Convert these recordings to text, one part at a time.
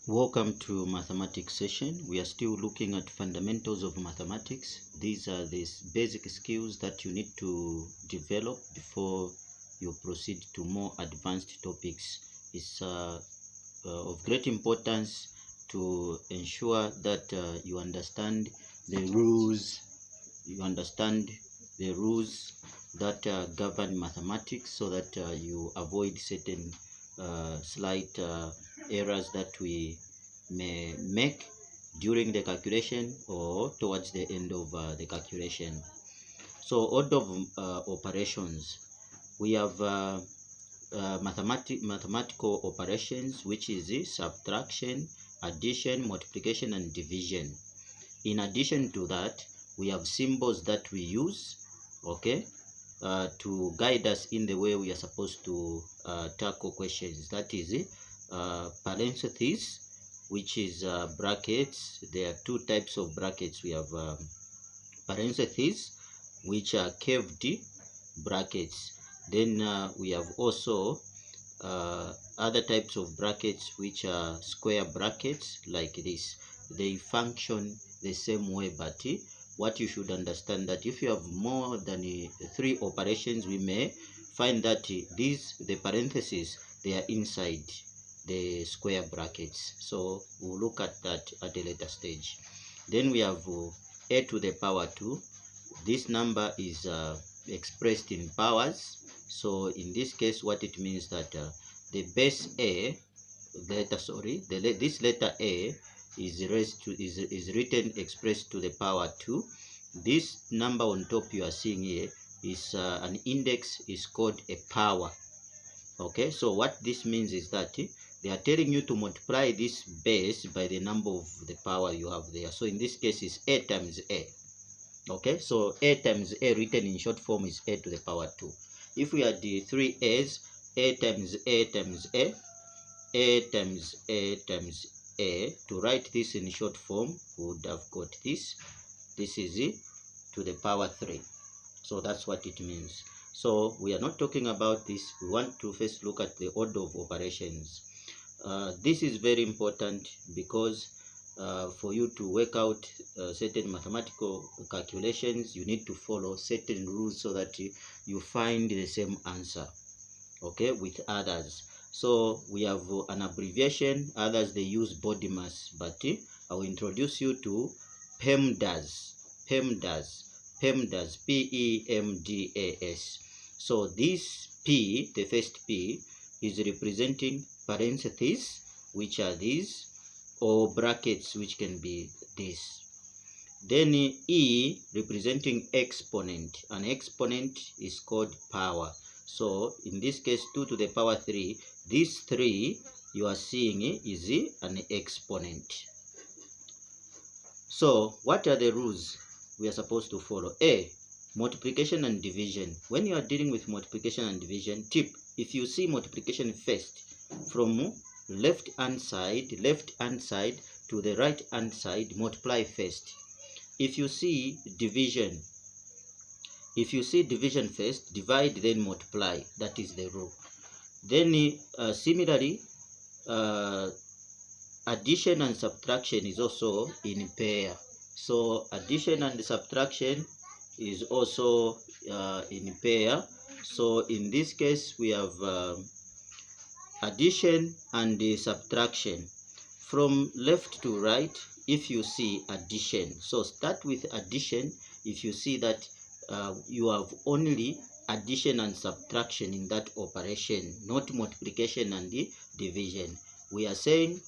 Welcome to mathematics session. We are still looking at fundamentals of mathematics. These are the basic skills that you need to develop before you proceed to more advanced topics. It's of great importance to ensure that you understand the rules. That govern mathematics, so that you avoid certain slight errors that we may make during the calculation or towards the end of the calculation. So order of operations, we have mathematical operations, which is subtraction, addition, multiplication, and division. In addition to that, we have symbols that we use, okay, to guide us in the way we are supposed to tackle questions. That is parentheses, which is brackets. There are two types of brackets. We have parentheses, which are curved brackets. Then we have also other types of brackets, which are square brackets like this. They function the same way, but what you should understand that if you have more than 3 operations, we may find that the parentheses, they are inside the square brackets. So we'll look at that at a later stage. Then we have a to the power 2. This number is expressed in powers. So in this case, what it means that the base a this letter a is written expressed to the power 2. This number on top you are seeing here is an index, is called a power. Okay, so what this means is that they are telling you to multiply this base by the number of the power you have there. So in this case is a times a. Okay, so a times a written in short form is a to the power 2. If we had the 3 a's, a times a times a times a times a, to write this in short form, we would have got this. This is it to the power 3. So that's what it means. So we are not talking about this. We want to first look at the order of operations. This is very important because for you to work out certain mathematical calculations, you need to follow certain rules so that you find the same answer, okay, with others. So we have an abbreviation. Others, they use body mass, but I will introduce you to PEMDAS. PEMDAS, PEMDAS. So this P, the first P, is representing parentheses, which are these, or brackets, which can be this. Then E, representing exponent. An exponent is called power. So in this case, 2 to the power 3, this 3 you are seeing is an exponent. So what are the rules we are supposed to follow? A, multiplication and division. When you are dealing with multiplication and division, tip, if you see multiplication first, from left hand side to the right hand side, multiply first. If you see division first, divide, then multiply. That is the rule. Then similarly, addition and subtraction is also in pair. So addition and subtraction is also in pair. So in this case, we have addition and subtraction. From left to right, if you see addition, so start with addition. If you see that you have only addition and subtraction in that operation, not multiplication and division. We are saying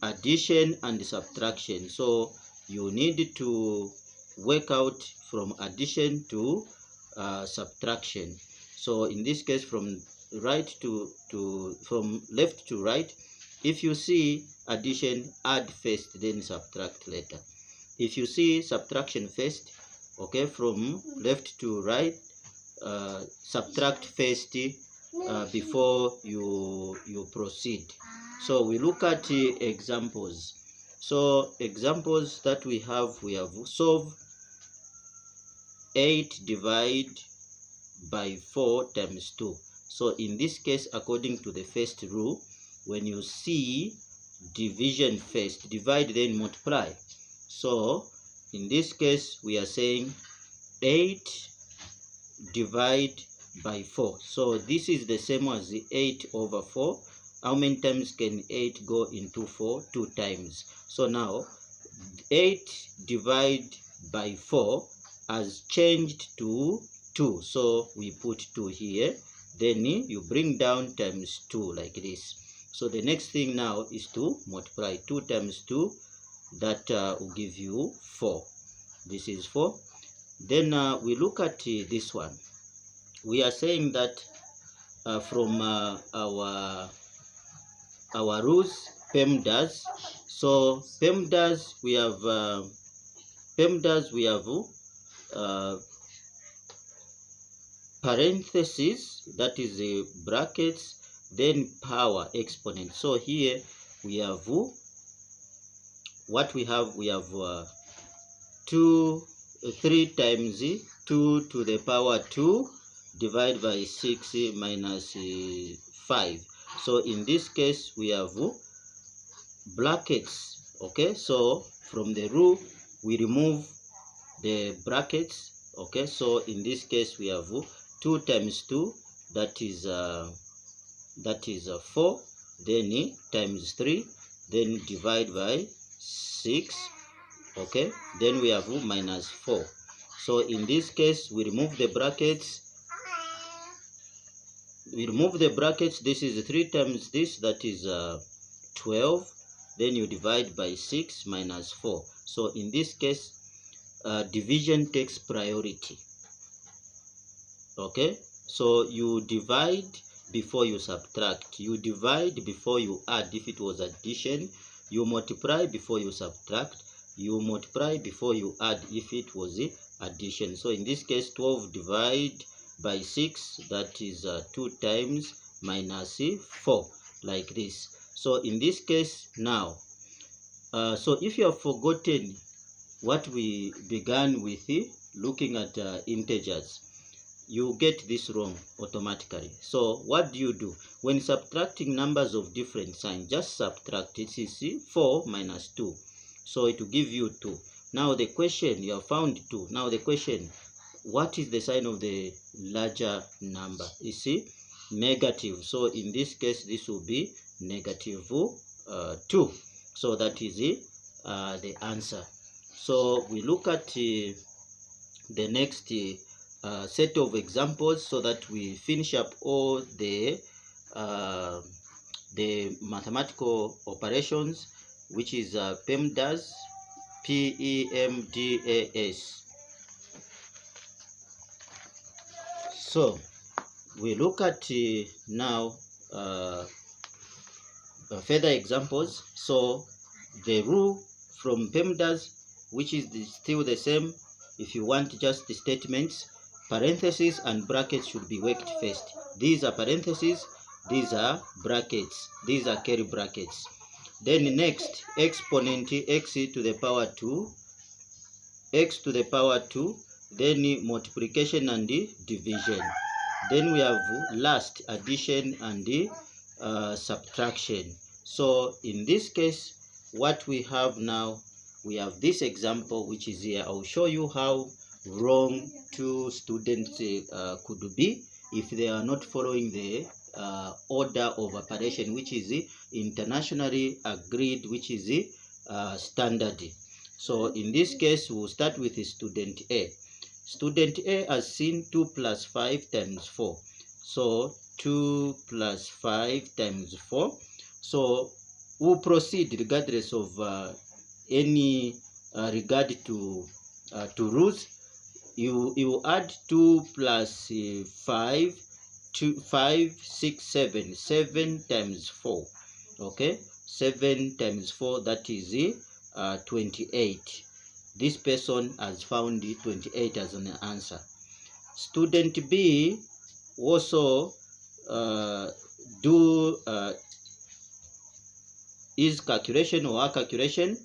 addition and subtraction. So you need to work out from addition to subtraction. So in this case, from left to right, if you see addition, add first, then subtract later. If you see subtraction first, okay, from left to right, subtract first before you proceed. So we look at examples. So examples that we have solve 8 divide by 4 times 2. So in this case, according to the first rule, when you see division first, divide then multiply. So in this case we are saying 8 divide by 4. So this is the same as the 8 over 4. How many times can 8 go into 4? 2 times. So now 8 divide by 4 has changed to 2. So we put 2 here. Then you bring down times 2 like this. So the next thing now is to multiply. 2 times 2, that will give you 4. This is 4. Then we look at this one. We are saying that from our rules, PEMDAS. So PEMDAS we have parentheses, that is brackets, then power exponent. So here we have what we have. We have 3 times 2 to the power 2 divided by 6 minus 5. So in this case we have brackets. Okay, so from the rule we remove the brackets. Okay, so in this case we have 2 times 2, that is 4, then times 3, then divide by 6. Okay, then we have minus 4. So in this case we remove the brackets. This is 3 times this, that is 12. Then you divide by 6 minus 4. So in this case division takes priority. Okay, so you divide before you subtract. You divide before you add if it was addition. You multiply before you subtract. You multiply before you add if it was addition. So in this case 12 divided by 6, that is 2 times minus 4, like this. So in this case now, so if you have forgotten what we began with, looking at integers, you get this wrong automatically. So what do? When subtracting numbers of different signs, just subtract. It is 4 minus 2. So it will give you 2. Now the question, you have found 2. Now the question, what is the sign of the larger number? You see, negative. So in this case, this will be negative 2. So that is the answer. So we look at the next set of examples so that we finish up all the mathematical operations, which is PEMDAS, PEMDAS. So we look at now further examples. So the rule from PEMDAS, which is still the same. If you want just the statements, parentheses and brackets should be worked first. These are parentheses, these are brackets, these are curly brackets. Then next, exponent x to the power 2, x to the power 2, then multiplication and division. Then we have last, addition and subtraction. So in this case, what we have now, we have this example which is here. I'll show you how wrong 2 students could be if they are not following the order of operation, which is internationally agreed, which is standard. So in this case, we'll start with student A. Student A has seen 2 plus 5 times 4. So 2 plus 5 times 4. So we'll proceed regardless of any regard to rules. You add 2 plus 5, 5, 6, 7. 7 times 4. Okay, 7 times 4, that is 28. This person has found 28 as an answer. Student B also do his calculation or her calculation.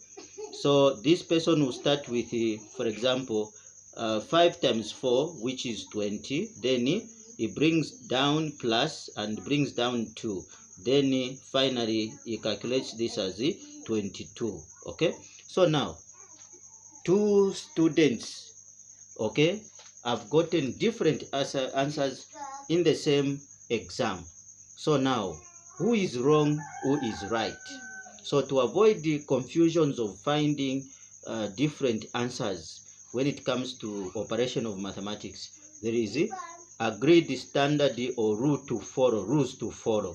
So this person will start with, for example, 5 times 4, which is 20. Then he brings down plus and brings down 2. then finally he calculates this as 22. Okay, so now two students, okay, have gotten different answers in the same exam. So now, who is wrong, who is right? So to avoid the confusions of finding different answers when it comes to operation of mathematics, there is a agreed standard or rules to follow.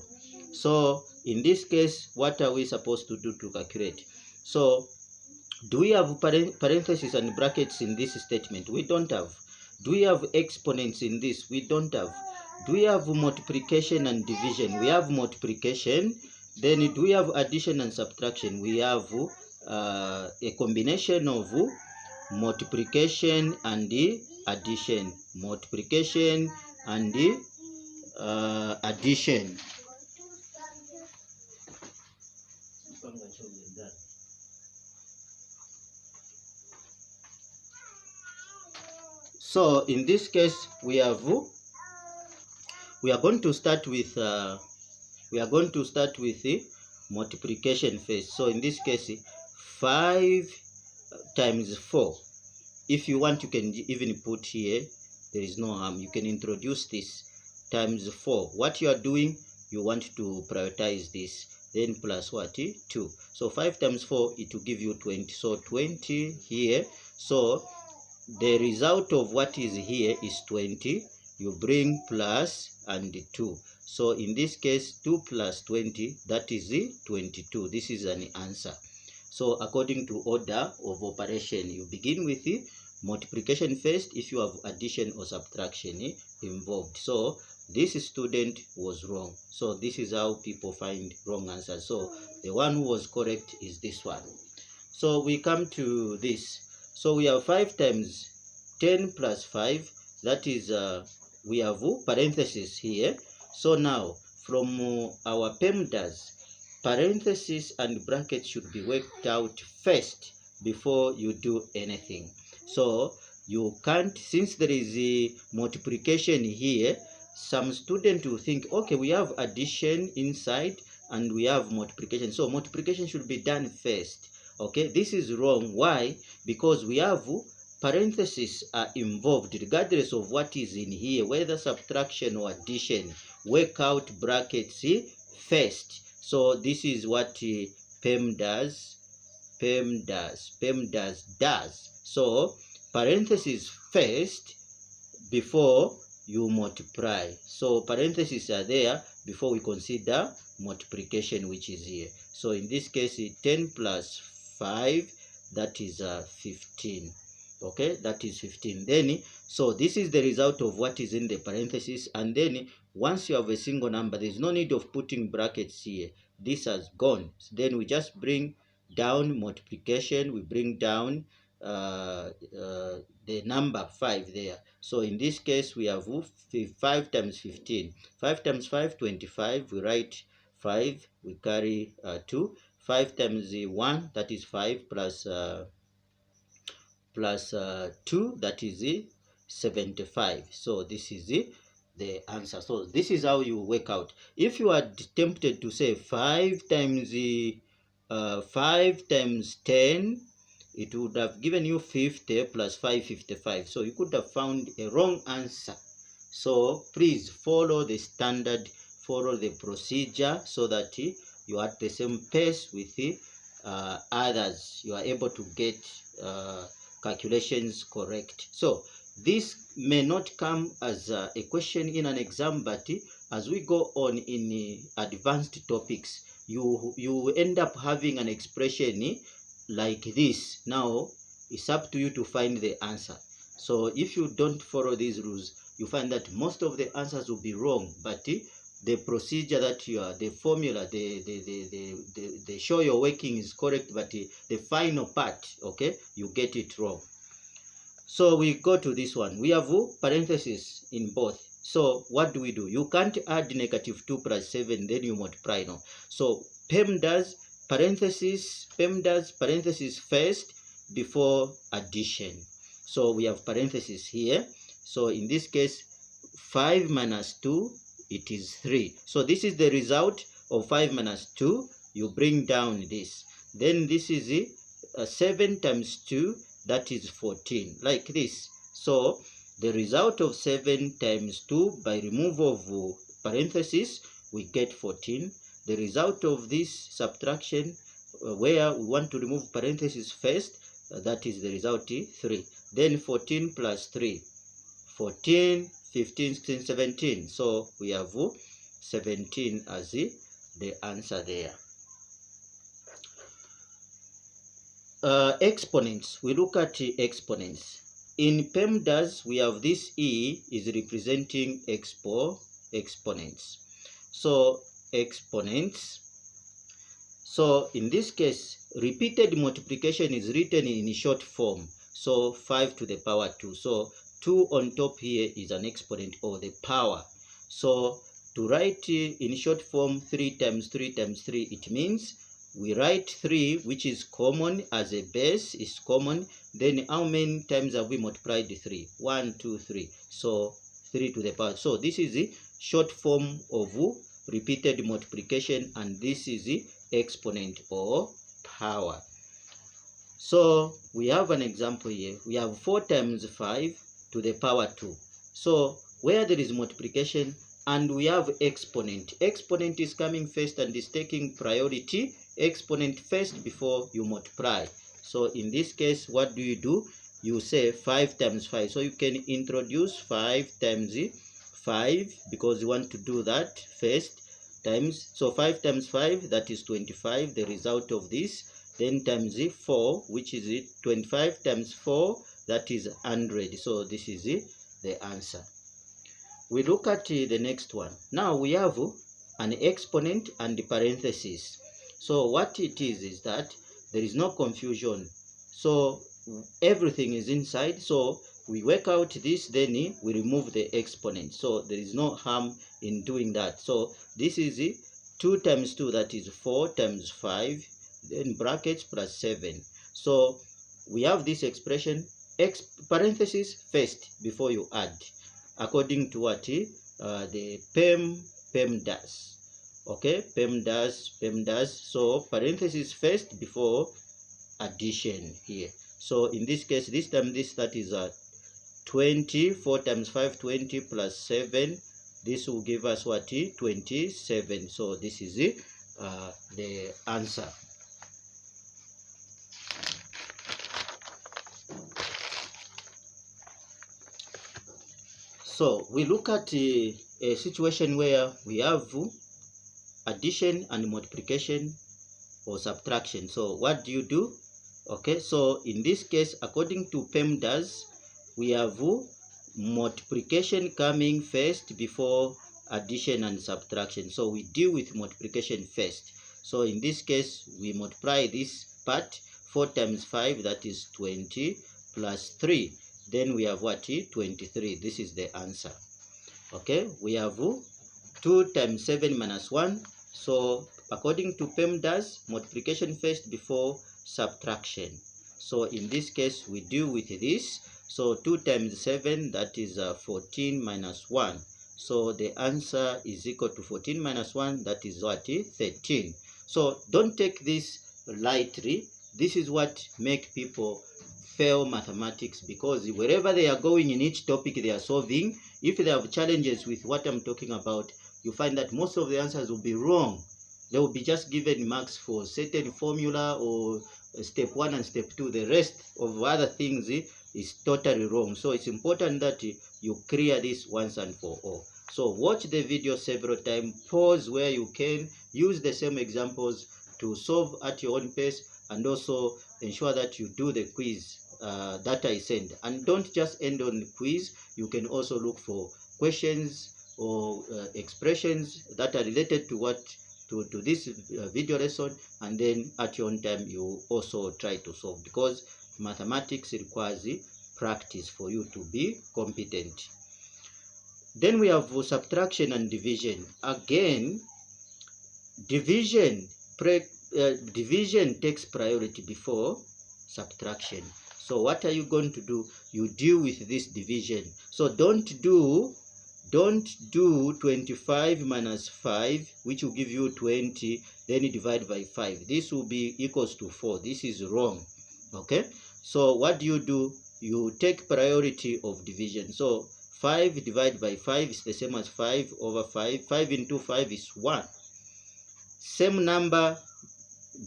So in this case, what are we supposed to do to calculate? So do we have parentheses and brackets in this statement? We don't have. Do we have exponents in this? We don't have. Do we have multiplication and division? We have multiplication. Then do we have addition and subtraction? We have a combination of multiplication and the addition. Multiplication and the addition. So in this case, we are going to start with the multiplication first. So in this case, 5 times 4. If you want, you can even put here, there is no harm, you can introduce this, times 4. What you are doing, you want to prioritize this, then plus what? 2. So 5 times 4, it will give you 20. So 20 here. So the result of what is here is 20. You bring plus and 2. So in this case, 2 plus 20, that is 22. This is an answer. So according to order of operation, you begin with the multiplication first if you have addition or subtraction involved. So this student was wrong. So this is how people find wrong answers. So the one who was correct is this one. So we come to this. So we have 5 times 10 plus 5. That is, we have parentheses here. So now, from our PEMDAS, parentheses and brackets should be worked out first before you do anything. So you can't, since there is a multiplication here, some student will think, okay, we have addition inside and we have multiplication. So multiplication should be done first. Okay, this is wrong. Why? Because we have parentheses are involved regardless of what is in here, whether subtraction or addition. Work out brackets first. So this is what PEMDAS does. So parentheses first before you multiply. So parentheses are there before we consider multiplication, which is here. So in this case, 10 plus 5, that is 15. Okay, that is 15. Then, so this is the result of what is in the parentheses. And then once you have a single number, there's no need of putting brackets here. This has gone. So then we just bring down multiplication. We bring down the number 5 there. So in this case, we have 5 times 15. 5 times 5, 25. We write 5. We carry 2. 5 times 1, that is 5, plus 2, that is 75. So this is the answer. So this is how you work out. If you are tempted to say 5 times 10, it would have given you 50 plus 5, 55. So you could have found a wrong answer. So please follow the standard, follow the procedure, so that you are at the same pace with others. You are able to get calculations correct. So this may not come as a question in an exam, but as we go on in advanced topics, you end up having an expression like this. Now it's up to you to find the answer. So if you don't follow these rules, you find that most of the answers will be wrong, but the procedure that you are, the formula, the show you're working is correct, but the final part, okay, you get it wrong. So we go to this one. We have parentheses in both. So what do? You can't add -2 plus 7, then you multiply, no. So PEMDAS parentheses first before addition. So we have parentheses here. So in this case, 5 minus 2, it is 3. So this is the result of 5 minus 2, you bring down this. Then this is 7 times 2, that is 14, like this. So the result of 7 times 2 by removal of parentheses, we get 14. The result of this subtraction, where we want to remove parentheses first, that is the result 3. Then 14 plus 3, 14, 15, 16, 17. So we have 17 as the answer there. Exponents. We look at exponents. In PEMDAS, we have this E is representing exponents. So exponents. So in this case, repeated multiplication is written in short form. So 5 to the power 2. So 2 on top here is an exponent, or the power. So to write in short form 3 times 3 times 3, it means we write 3, which is common as a base, is common. Then how many times have we multiplied 3? 1, 2, 3. So 3 to the power. So this is the short form of repeated multiplication, and this is the exponent or power. So we have an example here. We have 4 times 5 to the power 2. So where there is multiplication and we have exponent, exponent is coming first and is taking priority. Exponent first before you multiply. So in this case, what do? You say 5 times 5. So you can introduce 5 times 5 because you want to do that first, times. So 5 times 5, that is 25, the result of this. Then times 4, which is 25 times 4, that is 100. So this is the answer. We look at the next one. Now we have an exponent and the parentheses. So what it is that there is no confusion. So everything is inside. So we work out this, then we remove the exponent. So there is no harm in doing that. So this is 2 times 2, that is 4 times 5, then brackets plus 7. So we have this expression, parentheses first before you add, according to what the PEMDAS. Okay, PEMDAS. So parentheses first before addition here. So in this case, this time that is 20. 4 times 5, 20 plus 7. This will give us what? 27. So this is the answer. So we look at a situation where we have addition and multiplication or subtraction. So what do? Okay, so in this case, according to PEMDAS, we have multiplication coming first before addition and subtraction. So we deal with multiplication first. So in this case, we multiply this part. 4 times 5, that is 20, plus 3. Then we have what? 23. This is the answer. Okay, we have 2 times 7 minus 1. So according to PEMDAS, multiplication first before subtraction. So in this case, we deal with this. So 2 times 7, that is 14 minus 1. So the answer is equal to 14 minus 1, that is what? 13. So don't take this lightly. This is what make people fail mathematics, because wherever they are going in each topic they are solving, if they have challenges with what I'm talking about, you find that most of the answers will be wrong. They will be just given marks for certain formula or step 1 and step 2. The rest of other things is totally wrong. So it's important that you clear this once and for all. So watch the video several times, pause where you can, use the same examples to solve at your own pace, and also ensure that you do the quiz that I send. And don't just end on the quiz. You can also look for questions or expressions that are related to what to this video lesson, and then at your own time you also try to solve, because mathematics requires practice for you to be competent. Then we have subtraction and division. Again, division takes priority before subtraction. So what are you going to do? You deal with this division. So don't do don't do 25 minus 5, which will give you 20, then you divide by 5. This will be equals to 4. This is wrong. Okay, so what do? You take priority of division. So 5 divided by 5 is the same as 5 over 5. 5 into 5 is 1. Same number,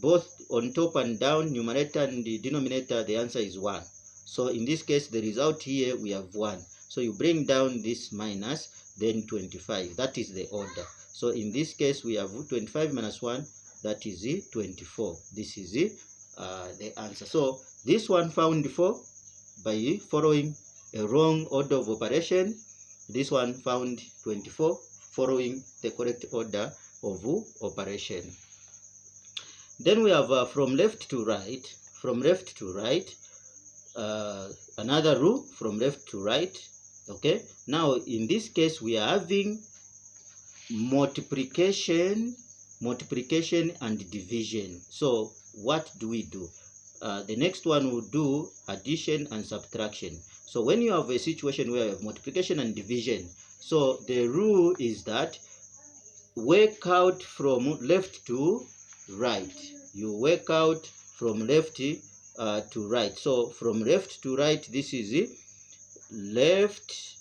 both on top and down, numerator and the denominator, the answer is 1. So in this case, the result here, we have 1. So you bring down this minus, then 25. That is the order. So in this case, we have 25 minus 1, that is 24. This is the answer. So this one found 4 by following a wrong order of operation. This one found 24 following the correct order of operation. Then we have from left to right. From left to right, another rule from left to right. Okay, now in this case we are having multiplication and division. So what do? The next one will do addition and subtraction. So when you have a situation where you have multiplication and division, so the rule is that work out from left to right. You work out from left to right. So from left to right, this is left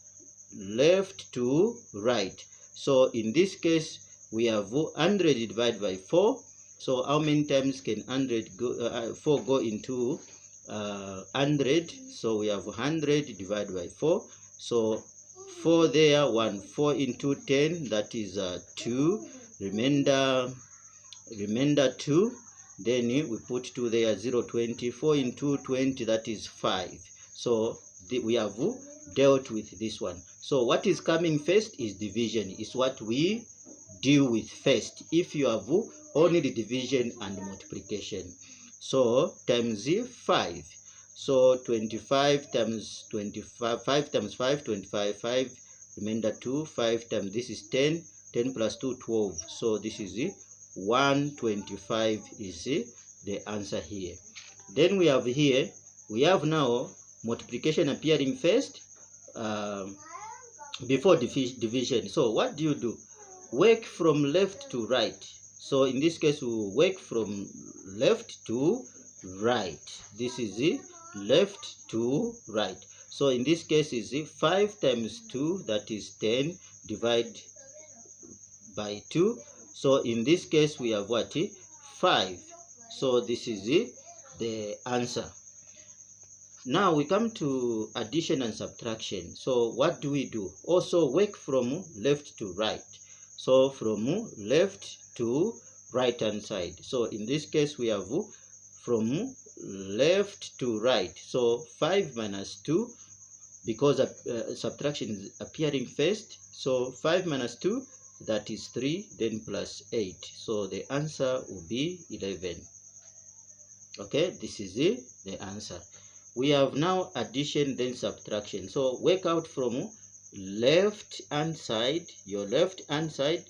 to right. So in this case, we have 100 divided by 4. So how many times can 100 go? 4 go into 100. So we have 100 divided by 4. So 4 there, 1. 4 into 10, that is 2. Remainder 2. Then we put 2 there, 0, 20. 4 into 20, that is 5. So we have dealt with this one. So what is coming first is division. Is what we deal with first if you have only the division and multiplication. So times 5. So 25 times 25, 5 times 5, 25, 5, remainder 2, 5 times, this is 10, 10 plus 2, 12. So this is 125 is the answer here. Then we have here, we have now multiplication appearing first before division. So what do? Work from left to right. So in this case, we will work from left to right. This is left to right. So in this case is 5 times 2, that is 10, divide by 2. So in this case we have what? 5. So this is the answer. Now we come to addition and subtraction. So what do? Also work from left to right. So from left to right hand side. So in this case we have from left to right. So 5 minus 2, because subtraction is appearing first. So 5 minus 2, that is 3, then plus 8. So the answer will be 11. Okay, this is the answer. We have now addition, then subtraction. So work out from left hand side, your left hand side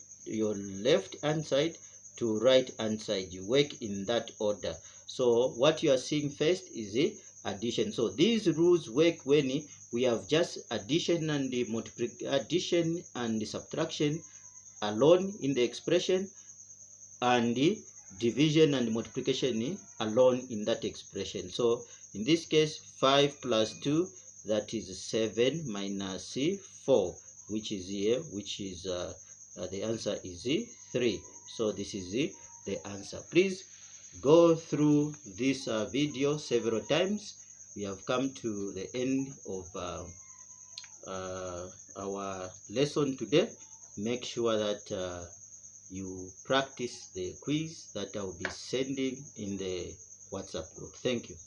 to right hand side. You work in that order. So what you are seeing first is addition. So these rules work when we have just addition and addition and subtraction alone in the expression, and the division and multiplication alone in that expression. So in this case, 5 plus 2, that is 7, minus 4, which is here, which is the answer is 3. So this is the answer. Please go through this video several times. We have come to the end of our lesson today. Make sure that you practice the quiz that I will be sending in the WhatsApp group. Thank you.